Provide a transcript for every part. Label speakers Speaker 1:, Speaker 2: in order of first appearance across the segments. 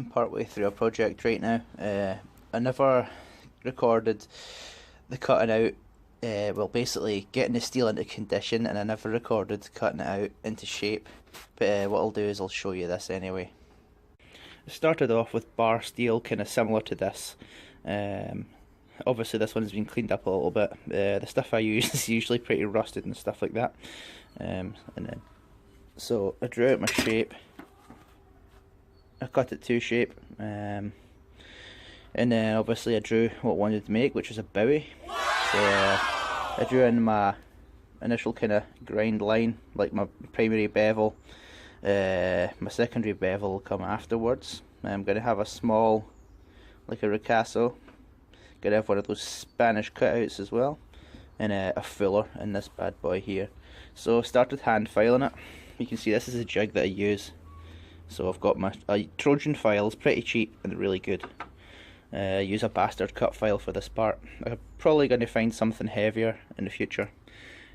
Speaker 1: I'm partway through a project right now. I never recorded the cutting out, well, basically getting the steel into condition, and I never recorded cutting it out into shape. But what I'll do is I'll show you this anyway. I started off with bar steel, kind of similar to this. Obviously this one's been cleaned up a little bit. The stuff I use is usually pretty rusted and stuff like that. So I drew out my shape. I cut it to shape, and then obviously I drew what I wanted to make, which was a Bowie. So I drew in my initial kind of grind line, like my primary bevel. My secondary bevel will come afterwards. I'm going to have a small, like a ricasso. Going to have one of those Spanish cutouts as well, and a fuller in this bad boy here. So I started hand filing it. You can see this is a jig that I use. So I've got my Trojan files, pretty cheap and really good. Use a bastard cut file for this part. I'm probably going to find something heavier in the future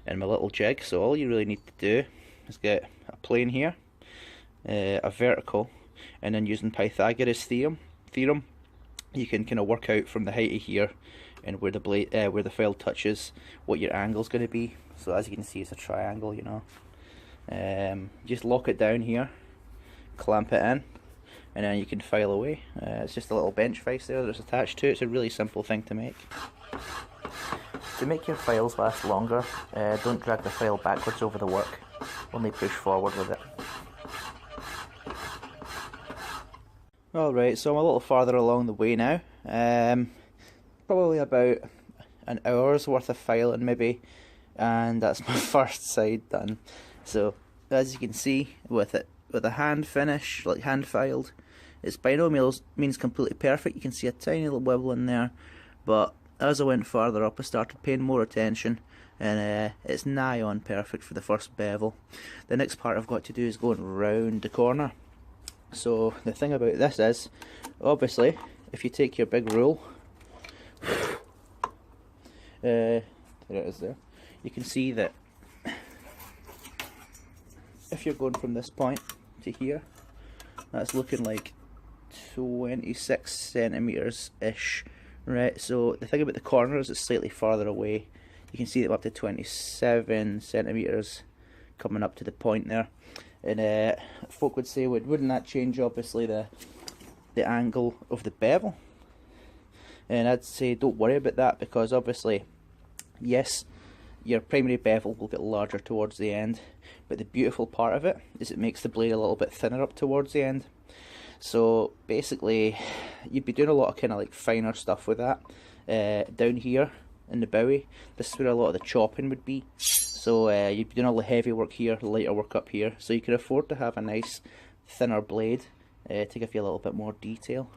Speaker 1: in my little jig. So all you really need to do is get a plane here, a vertical, and then using Pythagoras theorem, you can kind of work out from the height of here and where the blade, where the file touches, what your angle's going to be. So as you can see, it's a triangle, you know. Just lock it down here, clamp it in, and then you can file away. It's just a little bench vise there that's attached to it. It's a really simple thing to make. To make your files last longer, don't drag the file backwards over the work, only push forward with it. Alright, so I'm a little farther along the way now. Probably about an hour's worth of filing maybe, and that's my first side done. So as you can see, with a hand finish, like hand filed, it's by no means completely perfect. You can see a tiny little wibble in there, but as I went farther up I started paying more attention, and it's nigh on perfect for the first bevel. The next part I've got to do is going round the corner. So the thing about this is, obviously, if you take your big rule, there it is there, you can see that if you're going from this point to here, that's looking like 26 centimeters ish, right? So the thing about the corner is it's slightly farther away. You can see them up to 27 centimeters coming up to the point there. And folk would say, wouldn't that change obviously the angle of the bevel? And I'd say don't worry about that, because obviously, yes, your primary bevel will get larger towards the end, but the beautiful part of it is it makes the blade a little bit thinner up towards the end. So basically you'd be doing a lot of kind of like finer stuff with that. Down here in the Bowie, this is where a lot of the chopping would be. So you'd be doing all the heavy work here, the lighter work up here. So you can afford to have a nice thinner blade to give you a little bit more detail.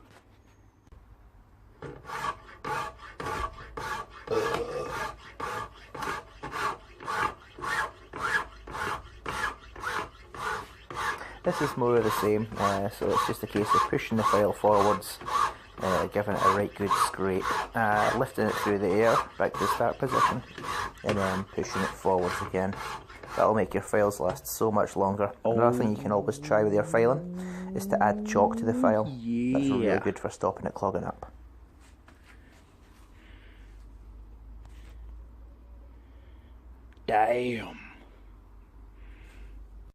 Speaker 1: This is more of the same, so it's just a case of pushing the file forwards, giving it a right good scrape, lifting it through the air back to the start position, and then pushing it forwards again. That'll make your files last so much longer. Another thing you can always try with your filing is to add chalk to the file. That's really good for stopping it clogging up. Damn.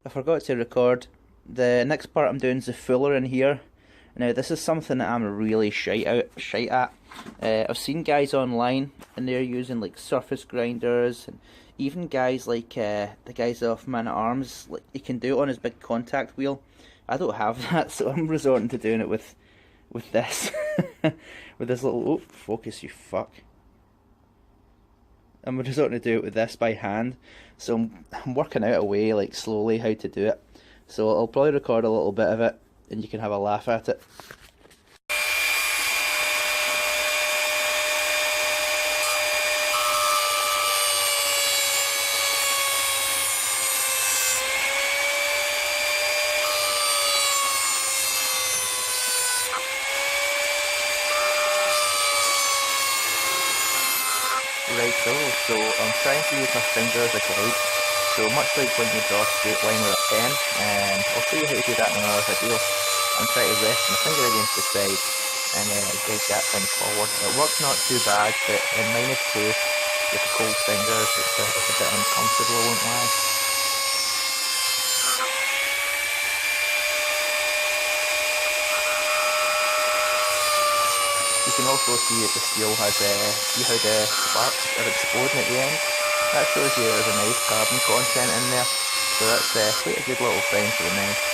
Speaker 1: I forgot to record. The next part I'm doing is the fuller in here. Now this is something that I'm really shite at. I've seen guys online and they're using like surface grinders, and even guys like the guys off Man at Arms, like he can do it on his big contact wheel. I don't have that, so I'm resorting to doing it with this, with this little, oh, focus you fuck. I'm resorting to do it with this by hand, so I'm working out a way, like slowly, how to do it. So I'll probably record a little bit of it, and you can have a laugh at it. Right, so I'm trying to use my finger as a guide. So much like when you draw a straight line with a pen, and I'll show you how to do that in another video. I'm trying to rest my finger against the side and guide that thing forward. It works not too bad, but in -2 with cold fingers it's a bit uncomfortable, I won't lie. You can also see that the steel has, see how the sparks are exploding at the end? That shows you there's a nice carbon content in there, so that's quite a good little sign for the knife.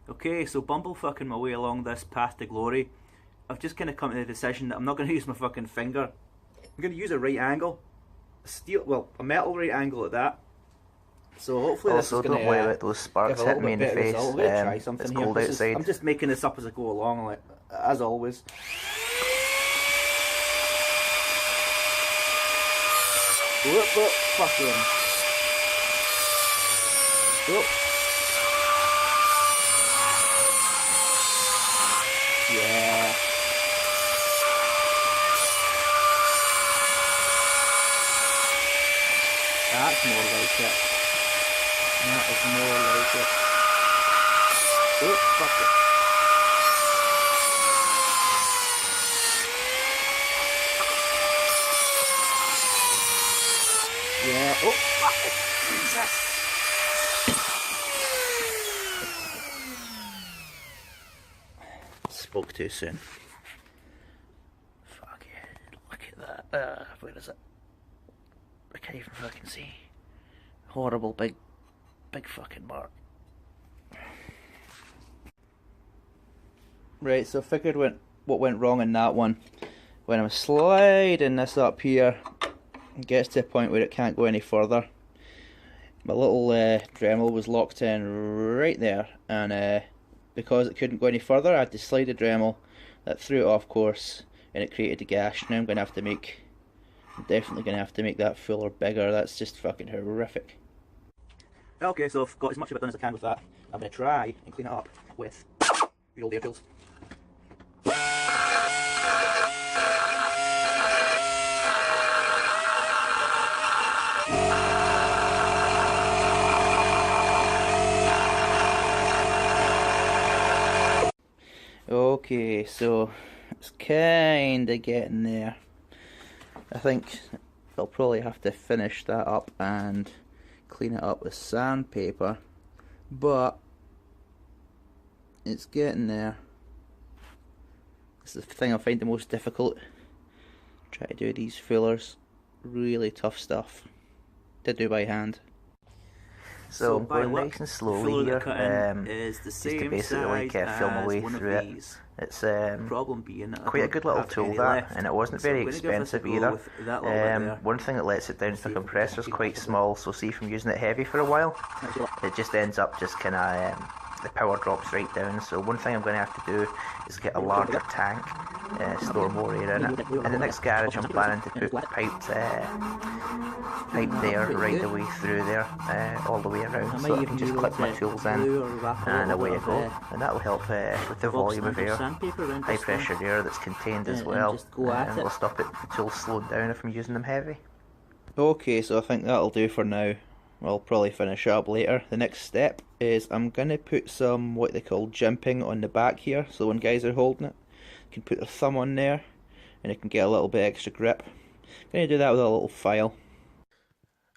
Speaker 1: Okay, so bumblefucking my way along this path to glory, I've just kind of come to the decision that I'm not going to use my fucking finger. I'm going to use a right angle, a metal right angle at that. So hopefully this is going to
Speaker 2: don't worry about those sparks hitting me in the face.
Speaker 1: I'm going to try something
Speaker 2: it's
Speaker 1: here.
Speaker 2: cold outside.
Speaker 1: I'm just making this up as I go along, like as always. Whoop, fucking. Whoop. Yeah. That's more like it. That is more like it. Oh, fuck it. Yeah. Oh, fuck it. Jesus. Spoke too soon. Fuck it. Look at that. Where is it? I can't even fucking see. Horrible big fucking mark. Right, so I figured what went wrong in that one. When I'm sliding this up here, it gets to a point where it can't go any further. My little Dremel was locked in right there, and because it couldn't go any further, I had to slide the Dremel. That threw it off course, and it created a gash. Now I'm definitely going to have to make that fuller, bigger. That's just fucking horrific. Okay, so I've got as much of it done as I can with that. I'm going to try and clean it up with the old air tools. Okay, so it's kinda getting there. I think I'll probably have to finish that up and clean it up with sandpaper, but it's getting there. This is the thing I find the most difficult. Try to do these fillers, really tough stuff to do by hand. So I'm going nice and slowly here, just to basically film my way through it. It's quite a good little tool that, and it wasn't very expensive either. One thing that lets it down is the compressor's quite small, so see if I'm using it heavy for a while, it just ends up just kind of, the power drops right down. So one thing I'm going to have to do is get a larger tank, store more air in it. In the next garage I'm planning to put pipe there right the way through there, all the way around, so I can just clip my tools in and away I go, and that will help with the volume of air, high pressure air that's contained as well, and will stop the tools slowing down if I'm using them heavy. Okay, so I think that'll do for now. I'll probably finish it up later. The next step is I'm going to put some what they call jimping on the back here, so when guys are holding it, you can put their thumb on there and it can get a little bit extra grip. I'm going to do that with a little file.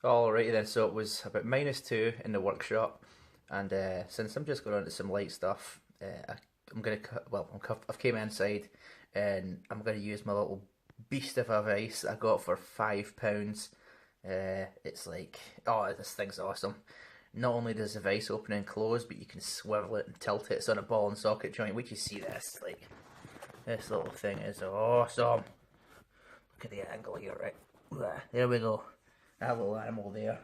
Speaker 1: Alrighty then, so it was about -2 in the workshop, and since I'm just going on to some light stuff, I've came inside and I'm going to use my little beast of a vise I got for £5. It's like, oh, this thing's awesome. Not only does the vise open and close, but you can swivel it and tilt it. It's on a ball and socket joint. Would you see this? Like, this little thing is awesome. Look at the angle here, right? There we go. That little animal there.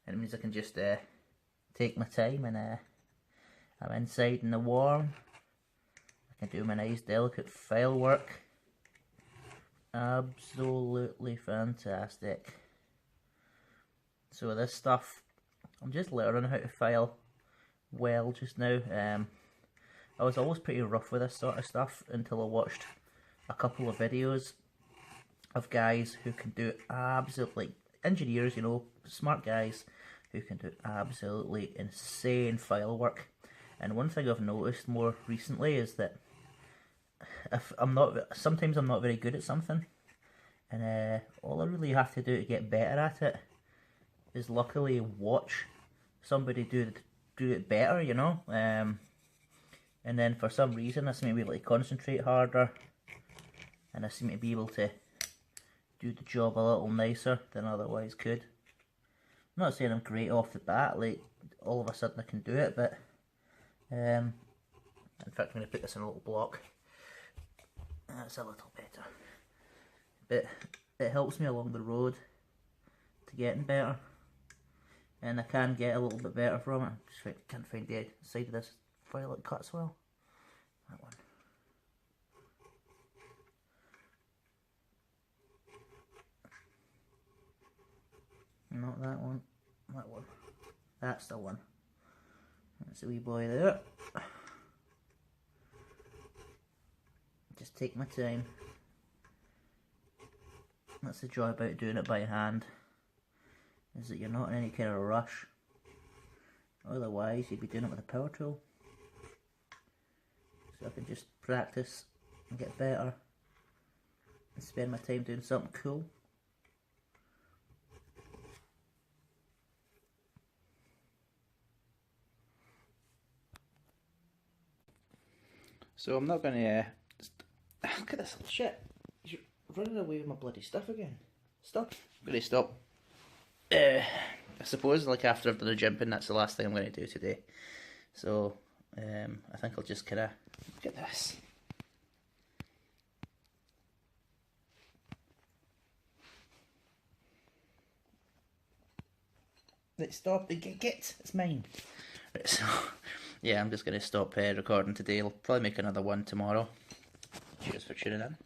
Speaker 1: And it means I can just take my time, and I'm inside in the warm. I can do my nice delicate file work. Absolutely fantastic. So this stuff, I'm just learning how to file well just now. I was always pretty rough with this sort of stuff until I watched a couple of videos of guys who can do absolutely, engineers, you know, smart guys who can do absolutely insane file work. And one thing I've noticed more recently is that if sometimes I'm not very good at something, and all I really have to do to get better at it is luckily watch somebody do it better, you know. And then for some reason I seem to be able to concentrate harder, and I seem to be able to do the job a little nicer than I otherwise could. I'm not saying I'm great off the bat, like all of a sudden I can do it, but in fact I'm going to put this in a little block. That's a little better. But it helps me along the road to getting better, and I can get a little bit better from it. Just can't find the side of this file that cuts well. That one. Not that one. That one. That's the one. That's a wee boy there. Just take my time. That's the joy about doing it by hand, is that you're not in any kind of rush. Otherwise you'd be doing it with a power tool. So I can just practice and get better and spend my time doing something cool. So I'm not going to... look at this little shit. He's running away with my bloody stuff again. Stop. I'm going to stop. I suppose like after I've done the jumping, that's the last thing I'm going to do today. So I think I'll just kind of... Look at this. Let's stop. Get. It's mine. Right, so... yeah, I'm just going to stop recording today. I'll probably make another one tomorrow. Cheers for tuning in.